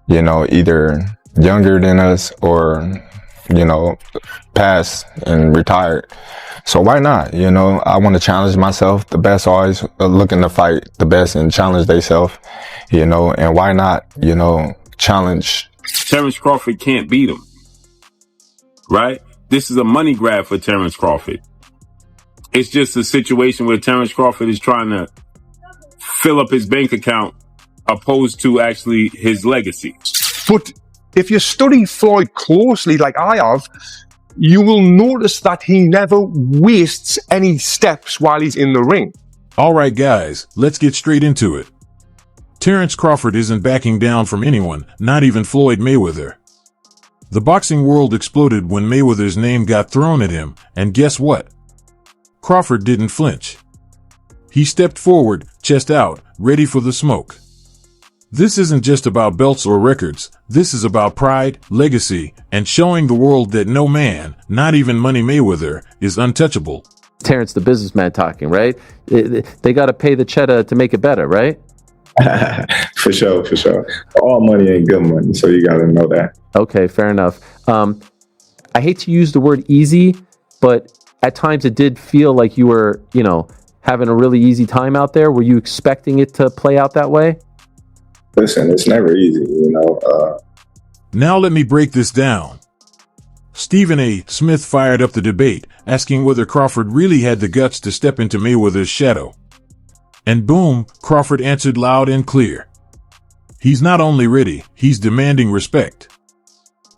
you know, either younger than us or, you know, passed and retired. So why not? You know, I want to challenge myself. The best always looking to fight the best and challenge themselves, you know, and why not, you know, challenge. Terence Crawford can't beat him, right? This is a money grab for Terence Crawford. It's just a situation where Terence Crawford is trying to fill up his bank account opposed to actually his legacy. But if you study Floyd closely, like I have, you will notice that he never wastes any steps while he's in the ring. All right, guys, let's get straight into it. Terence Crawford isn't backing down from anyone, not even Floyd Mayweather. The boxing world exploded when Mayweather's name got thrown at him, and guess what? Crawford didn't flinch. He stepped forward, chest out, ready for the smoke. This isn't just about belts or records. This is about pride, legacy, and showing the world that no man, not even Money Mayweather, is untouchable. Terence, the businessman talking, right? They got to pay the cheddar to make it better, right? For sure, for sure. All money ain't good money, so you got to know that. Okay, fair enough. I hate to use the word easy, but at times it did feel like you were, you know, having a really easy time out there. Were you expecting it to play out that way? Listen, it's never easy, you know. Now let me break this down. Stephen A. Smith fired up the debate, asking whether Crawford really had the guts to step into Mayweather's shadow. And boom, Crawford answered loud and clear. He's not only ready, he's demanding respect.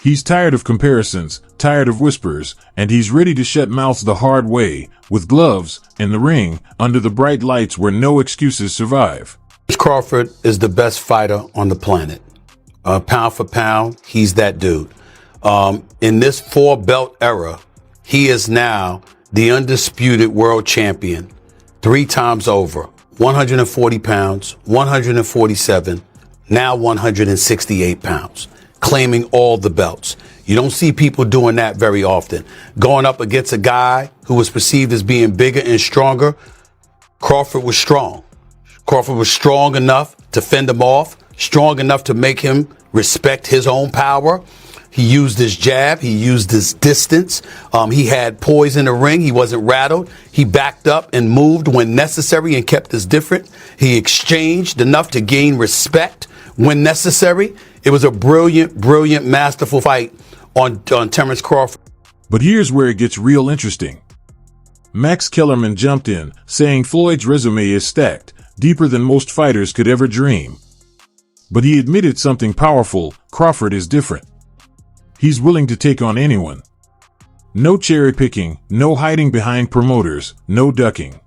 He's tired of comparisons, tired of whispers, and he's ready to shut mouths the hard way, with gloves, in the ring, under the bright lights where no excuses survive. Crawford is the best fighter on the planet. Pound for pound, he's that dude. In this 4-belt era, he is now the undisputed world champion 3 times over. 140 pounds, 147, now 168 pounds, claiming all the belts. You don't see people doing that very often. Going up against a guy who was perceived as being bigger and stronger, Crawford was strong. Crawford was strong enough to fend him off, strong enough to make him respect his own power. He used his jab. He used his distance. He had poise in the ring. He wasn't rattled. He backed up and moved when necessary and kept us different. He exchanged enough to gain respect when necessary. It was a brilliant, brilliant, masterful fight on Terence Crawford. But here's where it gets real interesting. Max Kellerman jumped in, saying Floyd's resume is stacked, deeper than most fighters could ever dream. But he admitted something powerful: Crawford is different. He's willing to take on anyone. No cherry picking, no hiding behind promoters, no ducking.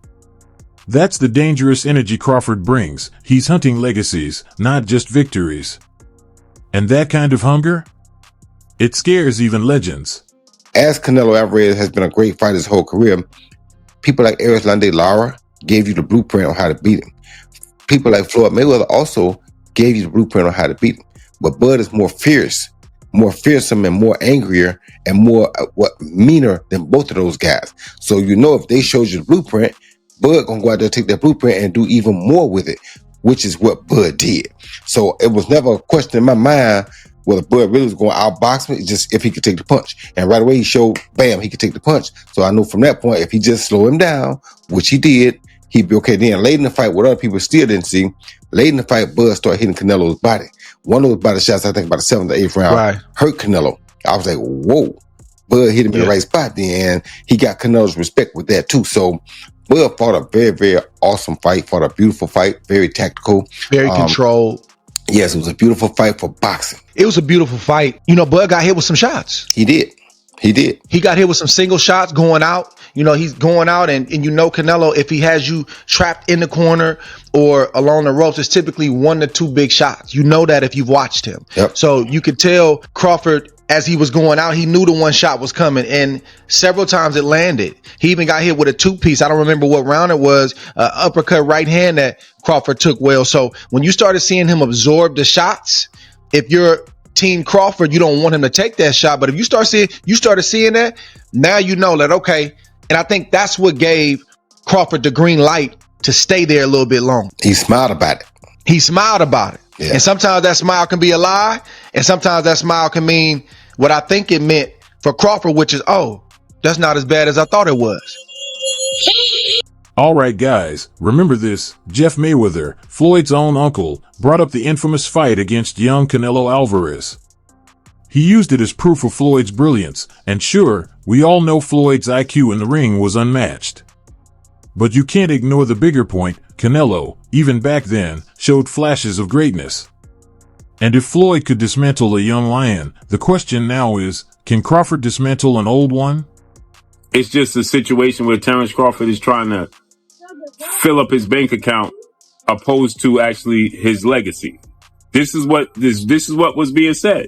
That's the dangerous energy Crawford brings. He's hunting legacies, not just victories. And that kind of hunger? It scares even legends. As Canelo Alvarez has been a great fighter his whole career, people like Erislandy Lara gave you the blueprint on how to beat him. People like Floyd Mayweather also gave you the blueprint on how to beat him. But Bud is more fierce, more fearsome, and more angrier and more meaner than both of those guys. So you know if they showed you the blueprint, Bud gonna go out there, take that blueprint and do even more with it, which is what Bud did. So it was never a question in my mind whether Bud really was going to outbox me, just if he could take the punch. And right away he showed, bam, he could take the punch. So I knew from that point, if he just slow him down, which he did, he'd be okay. Then late in the fight, what other people still didn't see, late in the fight, Bud started hitting Canelo's body. One of those body shots, I think about the 7th or 8th round, hurt Canelo. I was like, whoa. Bud hit him in the right spot then, and he got Canelo's respect with that too. So Bud fought a very, very awesome fight, fought a beautiful fight, very tactical. Very controlled. Yes, it was a beautiful fight for boxing. It was a beautiful fight. You know, Bud got hit with some shots. He did. He did. He got hit with some single shots going out. You know, he's going out and you know Canelo, if he has you trapped in the corner or along the ropes, it's typically 1 to 2 big shots. You know that if you've watched him. Yep. So you could tell Crawford, as he was going out, he knew the one shot was coming, and several times it landed. He even got hit with a 2-piece. I don't remember what round it was, uppercut right hand that Crawford took well. So when you started seeing him absorb the shots, if you're Team Crawford, you don't want him to take that shot. But if you started seeing that, now you know that, okay. And I think that's what gave Crawford the green light to stay there a little bit longer. He smiled about it. He smiled about it. Yeah. And sometimes that smile can be a lie, and sometimes that smile can mean what I think it meant for Crawford, which is, oh, that's not as bad as I thought it was. All right, guys, remember this. Jeff Mayweather, Floyd's own uncle, brought up the infamous fight against young Canelo Alvarez. He used it as proof of Floyd's brilliance, and sure, we all know Floyd's IQ in the ring was unmatched. But you can't ignore the bigger point. Canelo, even back then, showed flashes of greatness. And if Floyd could dismantle a young lion, the question now is, can Crawford dismantle an old one? It's just a situation where Terence Crawford is trying to fill up his bank account opposed to actually his legacy. This is what was being said,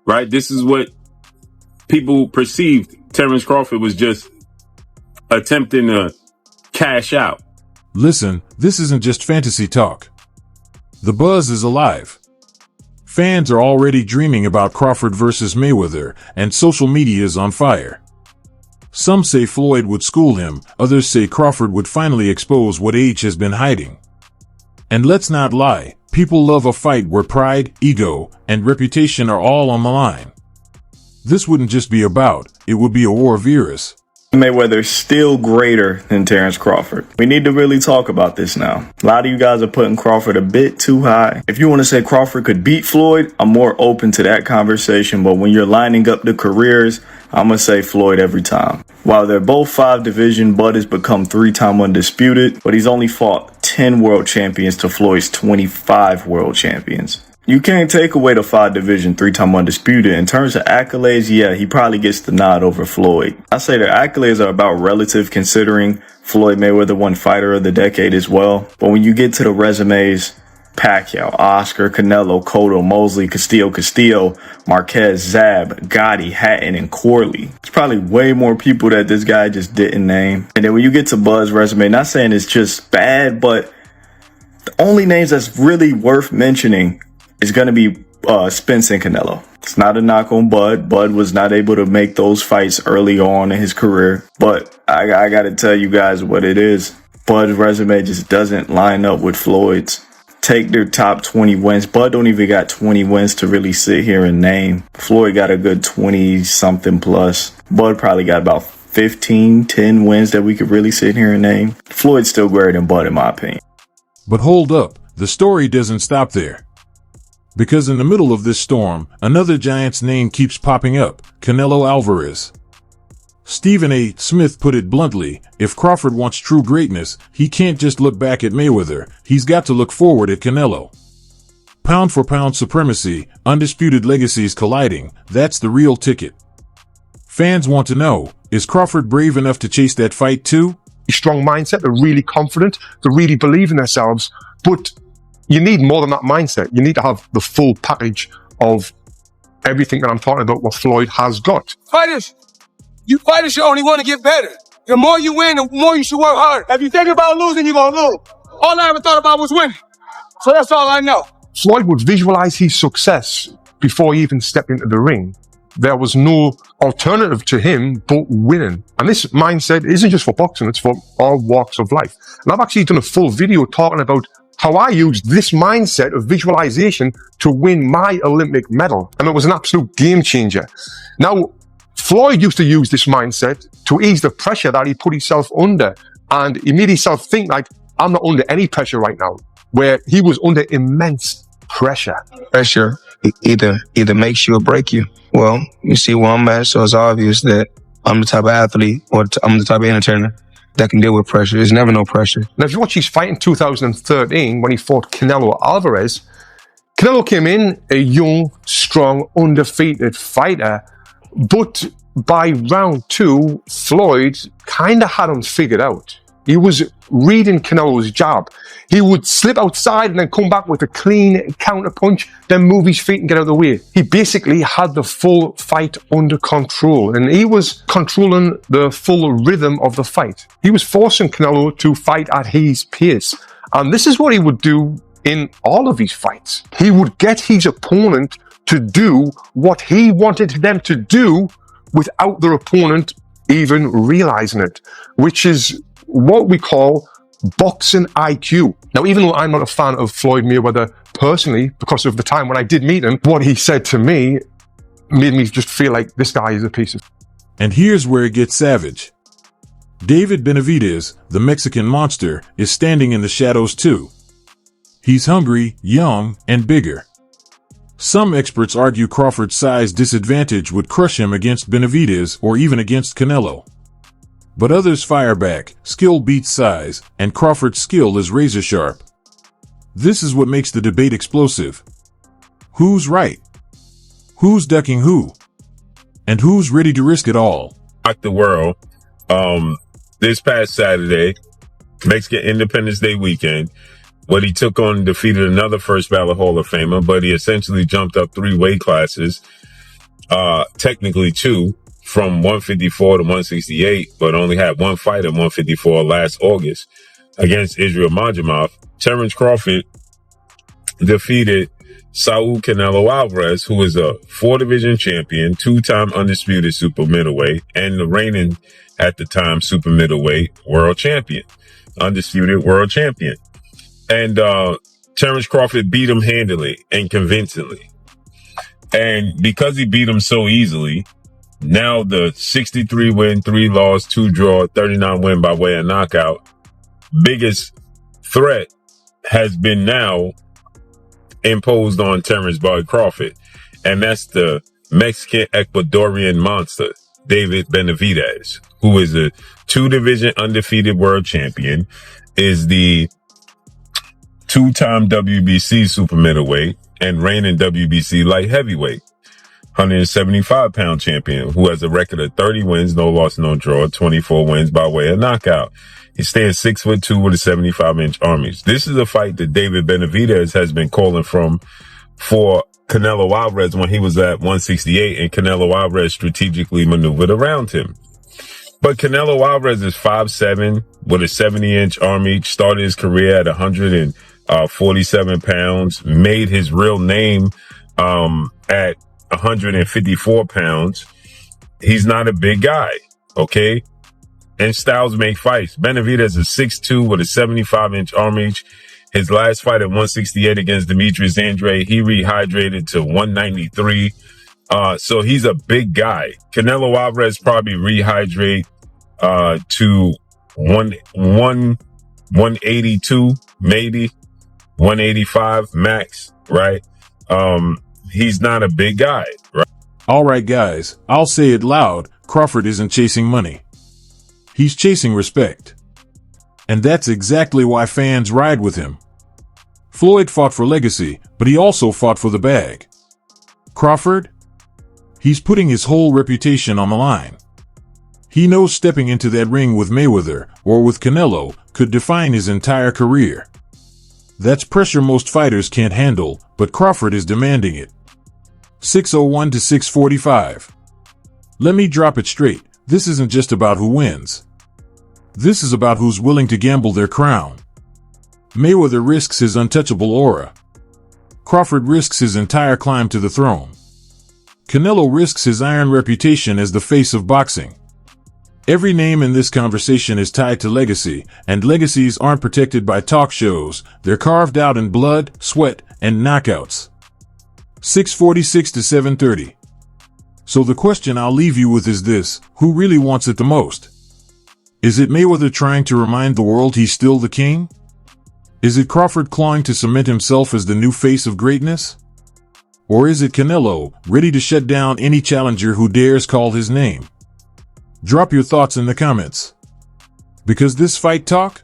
right? This is what people perceived. Terence Crawford was just attempting to cash out. Listen, this isn't just fantasy talk. The buzz is alive. Fans are already dreaming about Crawford versus Mayweather, and social media is on fire. Some say Floyd would school him, others say Crawford would finally expose what age has been hiding. And let's not lie, people love a fight where pride, ego, and reputation are all on the line. This wouldn't just be a bout, it would be a war of eras. Mayweather is still greater than Terence Crawford. We need to really talk about this now. A lot of you guys are putting Crawford a bit too high. If you want to say Crawford could beat Floyd, I'm more open to that conversation. But when you're lining up the careers, I'm going to say Floyd every time. While they're both 5 division, Bud has become 3-time undisputed, but he's only fought 10 world champions to Floyd's 25 world champions. You can't take away the 5 division, 3-time undisputed. In terms of accolades, yeah, he probably gets the nod over Floyd. I say their accolades are about relative, considering Floyd Mayweather won Fighter of the Decade as well. But when you get to the resumes, Pacquiao, Oscar, Canelo, Cotto, Mosley, Castillo, Marquez, Zab, Gotti, Hatton, and Corley. There's probably way more people that this guy just didn't name. And then when you get to Bud's resume, not saying it's just bad, but the only names that's really worth mentioning is going to be Spence and Canelo. It's not a knock on Bud. Bud was not able to make those fights early on in his career. But I got to tell you guys what it is. Bud's resume just doesn't line up with Floyd's. Take their top 20 wins. Bud don't even got 20 wins to really sit here and name. Floyd got a good 20-something plus. Bud probably got about 15, 10 wins that we could really sit here and name. Floyd's still greater than Bud in my opinion. But hold up, the story doesn't stop there. Because in the middle of this storm, another giant's name keeps popping up, Canelo Alvarez. Stephen A. Smith put it bluntly, if Crawford wants true greatness, he can't just look back at Mayweather, he's got to look forward at Canelo. Pound for pound supremacy, undisputed legacies colliding, that's the real ticket. Fans want to know, is Crawford brave enough to chase that fight too? Strong mindset, they're really confident, they really believe in themselves, but you need more than that mindset. You need to have the full package of everything that I'm talking about, what Floyd has got. You fighters should only want to get better. The more you win, the more you should work hard. If you think about losing, you're going to lose. All I ever thought about was winning. So that's all I know. Floyd would visualize his success before he even stepped into the ring. There was no alternative to him but winning. And this mindset isn't just for boxing, it's for all walks of life. And I've actually done a full video talking about how I used this mindset of visualization to win my Olympic medal. And it was an absolute game changer. Now, Floyd used to use this mindset to ease the pressure that he put himself under. And he made himself think like, I'm not under any pressure right now, where he was under immense pressure. Pressure either makes you or break you. Well, you see where I'm at, so it's obvious that I'm the type of athlete or I'm the type of entertainer that can deal with pressure. There's never no pressure. Now, if you watch his fight in 2013 when he fought Canelo Alvarez, Canelo came in a young, strong, undefeated fighter, but by round 2, Floyd kind of had him figured out. He was reading Canelo's jab. He would slip outside and then come back with a clean counter punch, then move his feet and get out of the way. He basically had the full fight under control, and he was controlling the full rhythm of the fight. He was forcing Canelo to fight at his pace. And this is what he would do in all of his fights. He would get his opponent to do what he wanted them to do without their opponent even realizing it, which is what we call boxing IQ. Now, even though I'm not a fan of Floyd Mayweather personally, because of the time when I did meet him, what he said to me made me just feel like this guy is a piece of... And here's where it gets savage. David Benavidez, the Mexican monster, is standing in the shadows too. He's hungry, young, and bigger. Some experts argue Crawford's size disadvantage would crush him against Benavidez or even against Canelo. But others fire back, skill beats size, and Crawford's skill is razor sharp. This is what makes the debate explosive. Who's right? Who's ducking who? And who's ready to risk it all? Rock the world. This past Saturday, Mexican Independence Day weekend, what he took on defeated another first ballot Hall of Famer, but he essentially jumped up 3 weight classes, technically 2, from 154 to 168, but only had 1 fight at 154 last August against Israel Majamov. Terence Crawford defeated Saul Canelo Alvarez, who is a 4-division champion, 2-time undisputed super middleweight, and the reigning, at the time, super middleweight world champion, undisputed world champion. And Terence Crawford beat him handily and convincingly. And because he beat him so easily, now the 63 win, 3 loss, 2 draw, 39 win by way of knockout, biggest threat has been now imposed on Terence Bud Crawford. And that's the Mexican Ecuadorian monster, David Benavidez, who is a 2-division undefeated world champion, is the 2-time WBC super middleweight and reigning WBC light heavyweight, 175-pound champion, who has a record of 30 wins, no loss, no draw, 24 wins by way of knockout. He stands 6'2" with a 75-inch arm. This is a fight that David Benavidez has been calling for Canelo Alvarez when he was at 168, and Canelo Alvarez strategically maneuvered around him. But Canelo Alvarez is 5'7" with a 70-inch arm reach, started his career at 147 pounds, made his real name at 154 pounds. He's not a big guy, okay? And styles make fights. Benavidez is 6'2" with a 75-inch arm reach. His last fight at 168 against Demetrius Andrade, he rehydrated to 193. So he's a big guy. Canelo Alvarez probably rehydrate to 182, maybe 185 max, right? He's not a big guy, right? All right, guys, I'll say it loud. Crawford isn't chasing money. He's chasing respect. And that's exactly why fans ride with him. Floyd fought for legacy, but he also fought for the bag. Crawford? He's putting his whole reputation on the line. He knows stepping into that ring with Mayweather or with Canelo could define his entire career. That's pressure most fighters can't handle, but Crawford is demanding it. 601 to 645. Let me drop it straight. This isn't just about who wins. This is about who's willing to gamble their crown. Mayweather risks his untouchable aura. Crawford risks his entire climb to the throne. Canelo risks his iron reputation as the face of boxing. Every name in this conversation is tied to legacy, and legacies aren't protected by talk shows. They're carved out in blood, sweat, and knockouts. 646 to 730. So the question I'll leave you with is this: who really wants it the most? Is it Mayweather trying to remind the world he's still the king? Is it Crawford clawing to cement himself as the new face of greatness? Or is it Canelo, ready to shut down any challenger who dares call his name? Drop your thoughts in the comments. Because this fight talk?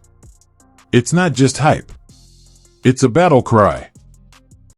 It's not just hype. It's a battle cry.